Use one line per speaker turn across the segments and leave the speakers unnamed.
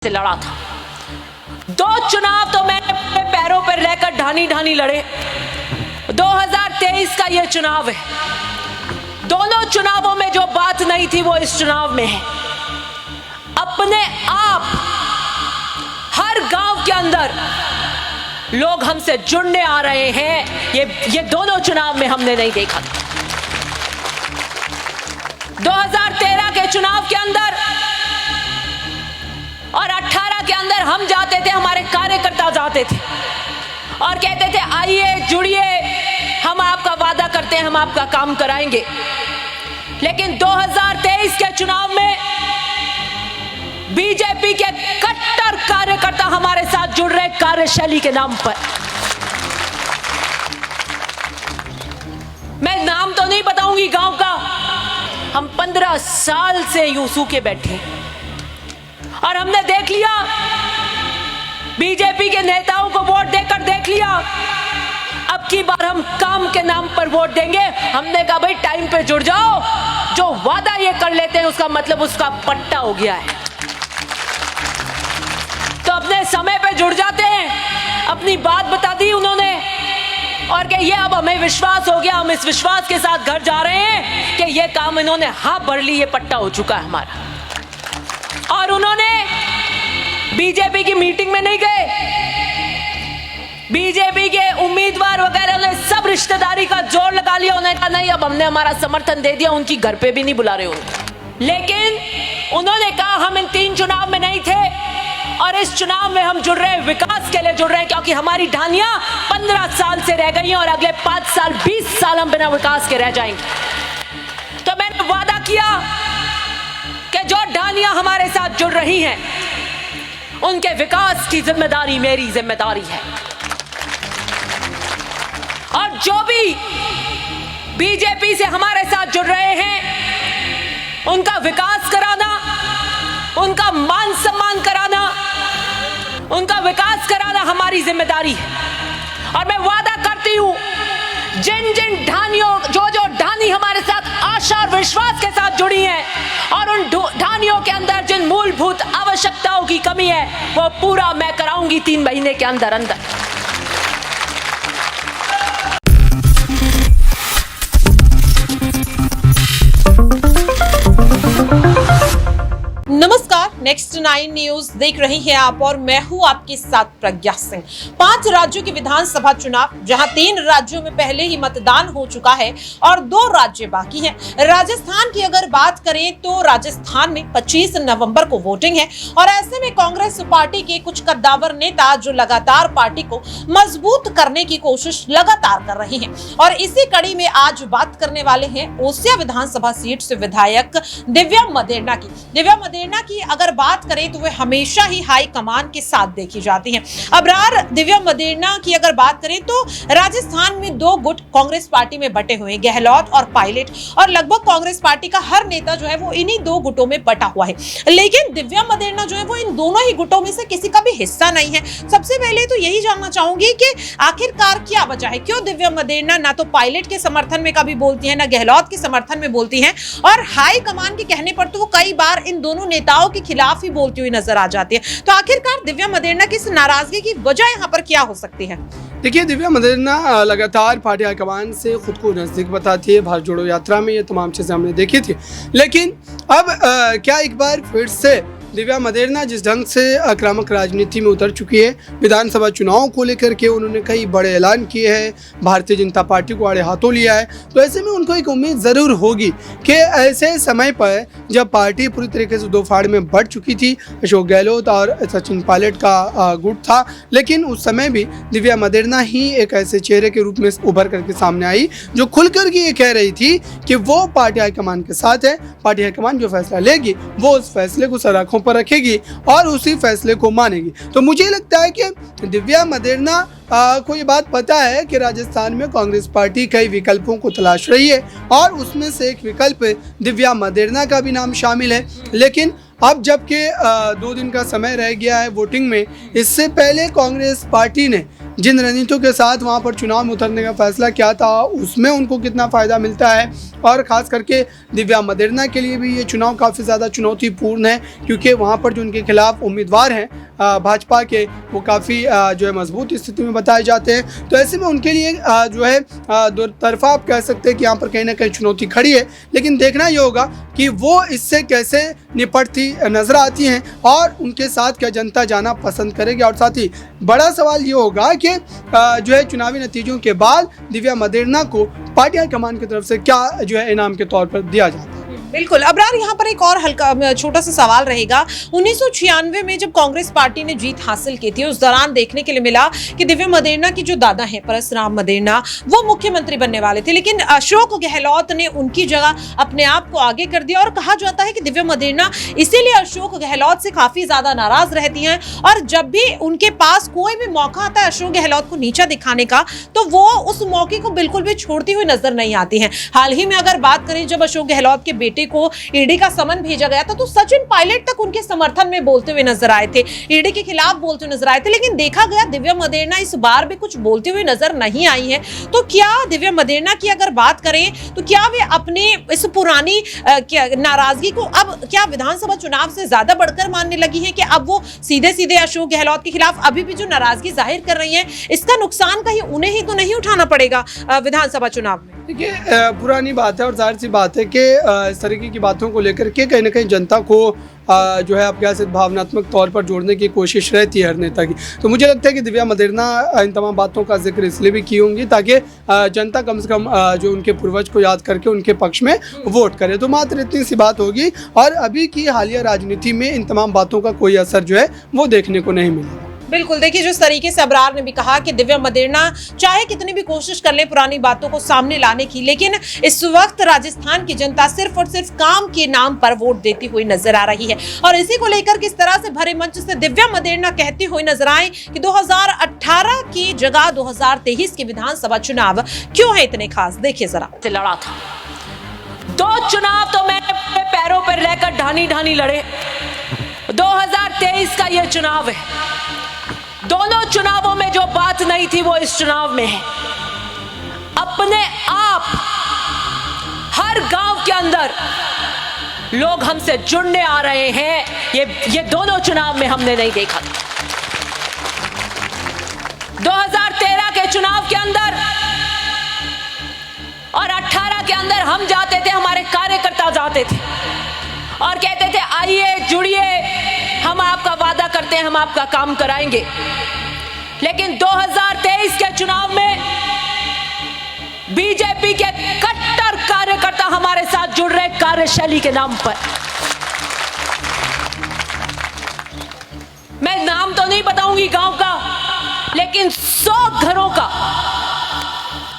से लड़ा था। 2 चुनाव तो मैंने अपने पैरों पर रहकर ढानी ढानी लड़े। 2023 का ये चुनाव है। दोनों चुनावों में जो बात नहीं थी वो इस चुनाव में है। अपने आप हर गांव के अंदर लोग हमसे जुड़ने आ रहे हैं। ये दोनों चुनाव में हमने नहीं देखा। 2013 के चुनाव के अंदर और 18 के अंदर हम जाते थे, हमारे कार्यकर्ता जाते थे और कहते थे आइए जुड़िए, हम आपका वादा करते हैं, हम आपका काम कराएंगे। लेकिन 2023 के चुनाव में बीजेपी के कट्टर कार्यकर्ता हमारे साथ जुड़ रहे कार्यशैली के नाम पर। मैं नाम तो नहीं बताऊंगी गांव का। हम 15 साल से यूं सूखे बैठे और हमने देख लिया, बीजेपी के नेताओं को वोट देकर देख लिया। अब की बार हम काम के नाम पर वोट देंगे। हमने कहा भाई टाइम पे जुड़ जाओ, जो वादा ये कर लेते हैं उसका मतलब उसका पट्टा हो गया है, तो अपने समय पे जुड़ जाते हैं। अपनी बात बता दी उन्होंने और कि ये अब हमें विश्वास हो गया, हम इस विश्वास के साथ घर जा रहे हैं कि ये काम इन्होंने हाँ भर ली, ये पट्टा हो चुका है हमारा। और उन्होंने बीजेपी की मीटिंग में नहीं गए। बीजेपी के उम्मीदवार वगैरह ने सब रिश्तेदारी का जोर लगा लिया। उन्होंने कहा नहीं, अब हमने हमारा समर्थन दे दिया, उनकी घर पे भी नहीं बुला रहे उनको। लेकिन उन्होंने कहा हम इन 3 चुनाव में नहीं थे और इस चुनाव में हम जुड़ रहे हैं, विकास के लिए जुड़ रहे हैं, क्योंकि हमारी ढानियां 15 साल से रह गई हैं और अगले 5 साल 20 साल हम बिना विकास के रह जाएंगे। तो मैंने वादा किया कि जो ढानियां हमारे साथ जुड़ रही हैं उनके विकास की जिम्मेदारी मेरी जिम्मेदारी है। और जो भी बीजेपी से हमारे साथ जुड़ रहे हैं उनका विकास कराना, उनका मान सम्मान कराना, उनका विकास कराना हमारी जिम्मेदारी है। और मैं वादा करती हूं, जिन जिन ढानियों, जो ढानी हमारे साथ आशा और विश्वास के साथ जुड़ी हैं और उन ढानियों के अंदर जिन मूलभूत आवश्यकताओं की कमी है वो पूरा मैं कराऊंगी 3 महीने के अंदर अंदर।
नमस्कार, नेक्स्ट 9 न्यूज देख रही हैं आप और मैं हूं आपके साथ प्रज्ञा सिंह। 5 राज्यों के विधानसभा चुनाव, जहां 3 राज्यों में पहले ही मतदान हो चुका है और 2 राज्य बाकी हैं। राजस्थान की अगर बात करें तो राजस्थान में 25 नवंबर को वोटिंग है और ऐसे में कांग्रेस पार्टी के कुछ कद्दावर नेता जो लगातार पार्टी को मजबूत करने की कोशिश लगातार कर रहे हैं और इसी कड़ी में आज बात करने वाले हैं ओसिया विधानसभा सीट से विधायक दिव्या मदेरणा की। दिव्या मदेरणा की अगर बात करें तो वे हमेशा ही हाई कमान के साथ देखी जाती हैं। अबरार दिव्या मदेरणा की अगर बात करें तो राजस्थान में 2 गुट कांग्रेस पार्टी में बटे हुए हैं, गहलोत और पायलट, और लगभग कांग्रेस पार्टी का हर नेता जो है वो इन्हीं 2 गुटों में बटा हुआ है। लेकिन दिव्या मदेरणा जो है वो इन दोनों ही गुटों में से किसी का भी हिस्सा नहीं है। सबसे पहले तो यही जानना चाहूंगी कि आखिरकार क्या वजह है, क्यों दिव्या मदेरणा ना तो पायलट के समर्थन में कभी बोलती है, ना गहलोत के समर्थन में बोलती है, और हाई कमान के कहने पर तो वो कई बार इन दोनों नेताओं के खिलाफ ही बोलती हुई नजर आ जाती है। तो आखिरकार दिव्या मदेरणा की इस नाराजगी की वजह यहाँ पर क्या हो सकती है?
देखिए, दिव्या मदेरणा लगातार पार्टी हाईकमान से खुद को नजदीक बताती है। भारत जोड़ो यात्रा में ये तमाम चीजें हमने देखी थी। लेकिन अब क्या एक बार फिर से दिव्या मदेरणा जिस ढंग से आक्रामक राजनीति में उतर चुकी है, विधानसभा चुनाव को लेकर के उन्होंने कई बड़े ऐलान किए हैं, भारतीय जनता पार्टी को आड़े हाथों लिया है, तो ऐसे में उनको एक उम्मीद ज़रूर होगी कि ऐसे समय पर जब पार्टी पूरी तरीके से 2 फाड़ में बढ़ चुकी थी, अशोक गहलोत और सचिन पायलट का गुट था, लेकिन उस समय भी दिव्या मदेरणा ही एक ऐसे चेहरे के रूप में उभर करके सामने आई जो खुलकर के ये कह रही थी कि वो पार्टी हाईकमान के साथ है। पार्टी हाईकमान जो फैसला लेगी वो उस फैसले को सराखों पर रखेगी और उसी फैसले को मानेगी। तो मुझे लगता है कि दिव्या मदेरणा को ये बात पता है कि राजस्थान में कांग्रेस पार्टी कई विकल्पों को तलाश रही है और उसमें से एक विकल्प दिव्या मदेरणा का भी नाम शामिल है। लेकिन अब जबकि 2 दिन का समय रह गया है वोटिंग में, इससे पहले कांग्रेस पार्टी ने जिन रणनीतियों के साथ वहाँ पर चुनाव में उतरने का फैसला किया था उसमें उनको कितना फ़ायदा मिलता है। और ख़ास करके दिव्या मदेरणा के लिए भी ये चुनाव काफ़ी ज़्यादा चुनौतीपूर्ण है, क्योंकि वहाँ पर जो उनके खिलाफ उम्मीदवार हैं भाजपा के, वो काफ़ी जो है मजबूत स्थिति में बताए जाते हैं। तो ऐसे में उनके लिए जो है दो तरफा आप कह सकते हैं कि यहाँ पर कहीं ना कहीं चुनौती खड़ी है, लेकिन देखना ये होगा कि वो इससे कैसे निपटती नजर आती हैं और उनके साथ क्या जनता जाना पसंद करेगी। और साथ ही बड़ा सवाल ये होगा कि जो है चुनावी नतीजों के बाद दिव्या मदेरणा को पार्टी हाईकमान की तरफ से क्या जो है इनाम के तौर पर दिया जाता है।
बिल्कुल। अबरार, यहाँ पर एक और हल्का छोटा सा सवाल रहेगा। 1996 में जब कांग्रेस पार्टी ने जीत हासिल की थी, उस दौरान देखने के लिए मिला कि दिव्या मदेरणा की जो दादा हैं परसराम मदेरणा, वो मुख्यमंत्री बनने वाले थे, लेकिन अशोक गहलोत ने उनकी जगह अपने आप को आगे कर दिया। और कहा जाता है कि दिव्या मदेरणा इसीलिए अशोक गहलोत से काफी ज्यादा नाराज रहती हैं, और जब भी उनके पास कोई भी मौका आता है अशोक गहलोत को नीचा दिखाने का, तो वो उस मौके को बिल्कुल भी छोड़ती हुई नजर नहीं आती हैं। हाल ही में अगर बात करें, जब अशोक गहलोत के बेटे को ईडी का समन भेजा गया था, तो सचिन पायलट तक उनके समर्थन में बोलते हुए नजर आए थे, ईडी के खिलाफ बोलते हुए नजर आए थे। लेकिन देखा गया दिव्या मदेरणा इस बार भी कुछ बोलते हुए नजर नहीं आई है। तो क्या दिव्या मदेरणा की अगर बात करें, तो क्या वे अपने इस पुरानी नाराजगी को अब क्या विधानसभा चुनाव से ज्यादा बढ़कर मानने लगी है, कि अब वो सीधे सीधे अशोक गहलोत के खिलाफ अभी भी जो नाराजगी जाहिर कर रही है, इसका नुकसान कहीं उन्हें ही तो नहीं उठाना पड़ेगा विधानसभा चुनाव में?
देखिए, पुरानी बात है और जाहिर सी बात है कि इस तरीके की बातों को लेकर के कहीं ना कहीं जनता को जो है आप कह सकते भावनात्मक तौर पर जोड़ने की कोशिश रहती है हर नेता की। तो मुझे लगता है कि दिव्या मदेरणा इन तमाम बातों का जिक्र इसलिए भी की होंगी ताकि जनता कम से कम जो उनके पूर्वज को याद करके उनके पक्ष में वोट करे। तो मात्र इतनी सी बात होगी, और अभी की हालिया राजनीति में इन तमाम बातों का कोई असर जो है वो देखने को नहीं मिलेगा।
बिल्कुल। देखिए, जिस तरीके से अबरार ने भी कहा कि दिव्या मदेरणा चाहे कितनी भी कोशिश कर ले पुरानी बातों को सामने लाने की, लेकिन इस वक्त राजस्थान की जनता सिर्फ और सिर्फ काम के नाम पर वोट देती हुई नजर आ रही है। और इसी को लेकर किस तरह से भरे मंच से दिव्या मदेरणा कहती हुई नजर आए कि 2018 की जगह 2023 के विधानसभा चुनाव क्यों है इतने खास। देखिए जरा।
लड़ा था 2 चुनाव तो मैंने अपने पैरों पर रहकर ढानी ढानी लड़े। 2023 का यह चुनाव है। दोनों चुनावों में जो बात नहीं थी वो इस चुनाव में है। अपने आप हर गांव के अंदर लोग हमसे जुड़ने आ रहे हैं, ये दोनों चुनाव में हमने नहीं देखा। 2013 के चुनाव के अंदर और 18 के अंदर हम जाते थे, हमारे कार्यकर्ता जाते थे और कहते थे आइए जुड़िए, हम आपका वादा करते हैं, हम आपका काम कराएंगे। लेकिन 2023 के चुनाव में बीजेपी के कट्टर कार्यकर्ता हमारे साथ जुड़ रहे कार्यशैली के नाम पर। मैं नाम तो नहीं बताऊंगी गांव का, लेकिन 100 घरों का,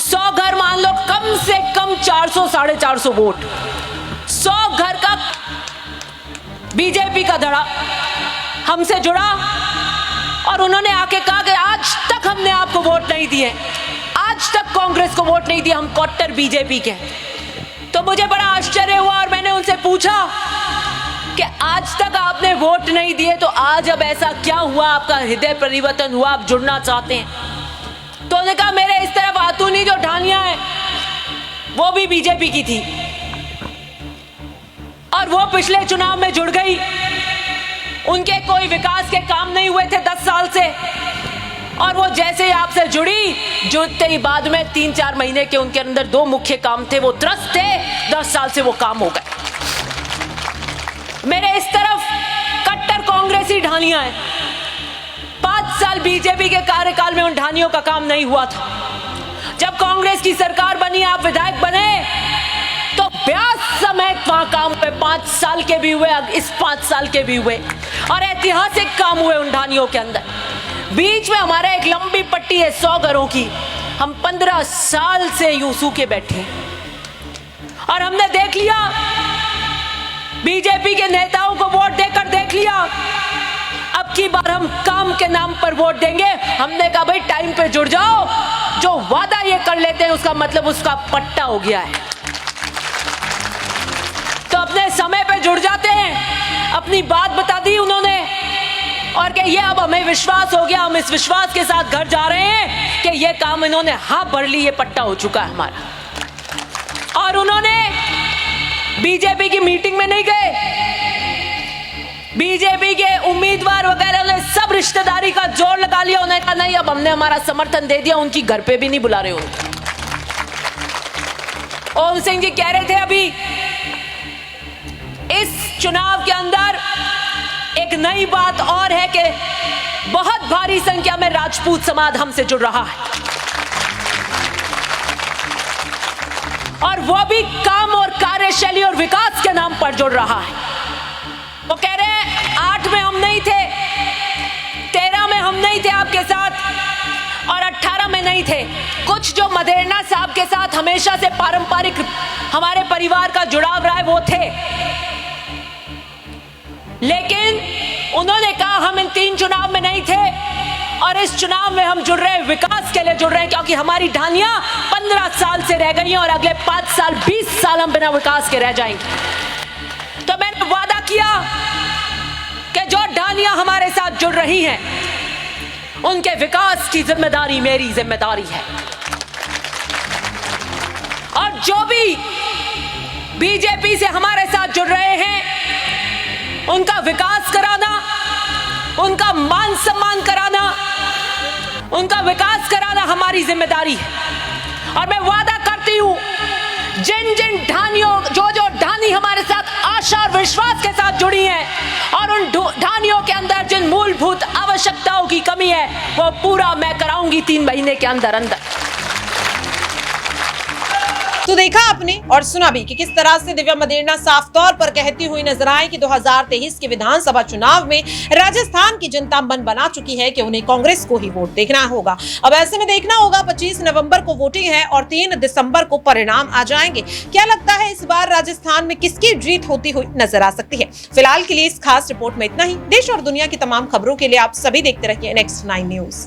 100 घर मान लो कम से कम 400 450 वोट, 100 घर का बीजेपी का धड़ा हमसे जुड़ा और उन्होंने आके कहा कि आज तक हमने आपको वोट नहीं दिए, आज तक कांग्रेस को वोट नहीं दिया, हम कट्टर बीजेपी के। तो मुझे बड़ा आश्चर्य हुआ और मैंने उनसे पूछा कि आज तक आपने वोट नहीं दिए, तो आज अब ऐसा क्या हुआ, आपका हृदय परिवर्तन हुआ, आप जुड़ना चाहते हैं? तो उन्होंने कहा मेरे इस तरफ आतूनी जो ढालियां हैं वो भी बीजेपी की थी और वो पिछले चुनाव में जुड़ गई। उनके कोई विकास के काम नहीं हुए थे 10 साल से, और वो जैसे ही आपसे जुड़ते ही बाद में 3-4 महीने के उनके अंदर 2 मुख्य काम थे, वो त्रस्त थे, 10 साल से वो काम हो गए। मेरे इस तरफ कट्टर कांग्रेसी ढालियां हैं। 5 साल बीजेपी के कार्यकाल में उन ढानियों का काम नहीं हुआ था। जब कांग्रेस की सरकार बनी, आप विधायक बने, तो ब्याज समेत वहां काम हुए, 5 साल के भी हुए, इस 5 साल के भी हुए, और ऐतिहासिक काम हुए उन ढानियों के अंदर। बीच में हमारे एक लंबी पट्टी है 100 घरों की, हम 15 साल से यूसू के बैठे और हमने देख लिया, बीजेपी के नेताओं को वोट देकर देख लिया, अब की बार हम काम के नाम पर वोट देंगे। हमने कहा भाई टाइम पे जुड़ जाओ, जो वादा ये कर लेते हैं उसका मतलब उसका पट्टा हो गया है, तो अपने समय पे जुड़ जाते हैं। अपनी बात बता दी उन्होंने और और कि ये अब हमें विश्वास हो गया, हम इस विश्वास के साथ घर जा रहे हैं कि ये काम इन्होंने हाथ भर ली, ये पट्टा हो चुका है हमारा। और उन्होंने बीजेपी की मीटिंग में नहीं गए, बीजेपी के उम्मीदवार वगैरह ने सब रिश्तेदारी का जोर लगा लिया। उन्होंने कहा नहीं, अब हमने हमारा समर्थन दे दिया, उनकी घर पे भी नहीं बुला रहे उनको। ओम सिंह जी कह रहे थे अभी, इस चुनाव के अंदर एक नई बात और है कि बहुत भारी संख्या में राजपूत समाज हमसे जुड़ रहा है, और वो भी काम और कार्यशैली और विकास के नाम पर जुड़ रहा है। वो कह रहे हैं 8 में हम नहीं थे, 13 में हम नहीं थे आपके साथ, और 18 में नहीं थे। कुछ जो मदेरना साहब के साथ हमेशा से पारंपरिक हमारे परिवार का जुड़ाव रहा है वो थे, लेकिन उन्होंने कहा हम इन 3 चुनाव में नहीं थे, और इस चुनाव में हम जुड़ रहे हैं, विकास के लिए जुड़ रहे हैं, क्योंकि हमारी ढानियां 15 साल से रह गई हैं और अगले 5 साल 20 साल हम बिना विकास के रह जाएंगे। तो मैंने वादा किया कि जो ढानियां हमारे साथ जुड़ रही हैं उनके विकास की जिम्मेदारी मेरी जिम्मेदारी है, और जो भी बीजेपी से हमारे साथ जुड़ रहे हैं उनका विकास कराना, उनका मान सम्मान कराना, उनका विकास कराना हमारी जिम्मेदारी है। और मैं वादा करती हूं, जिन जिन ढानियों जो ढानी हमारे साथ आशा और विश्वास के साथ जुड़ी हैं, और उन ढानियों के अंदर जिन मूलभूत आवश्यकताओं की कमी है वो पूरा मैं कराऊंगी 3 महीने के अंदर अंदर।
तो देखा आपने और सुना भी कि किस तरह से दिव्या मदेरना साफ तौर पर कहती हुई नजर आई कि 2023 के विधानसभा चुनाव में राजस्थान की जनता मन बना चुकी है कि उन्हें कांग्रेस को ही वोट देखना होगा। अब ऐसे में देखना होगा, 25 नवंबर को वोटिंग है और 3 दिसंबर को परिणाम आ जाएंगे। क्या लगता है इस बार राजस्थान में किसकी जीत होती हुई नजर आ सकती है? फिलहाल के लिए इस खास रिपोर्ट में इतना ही। देश और दुनिया की तमाम खबरों के लिए आप सभी देखते रहिए नेक्स्ट 9 न्यूज।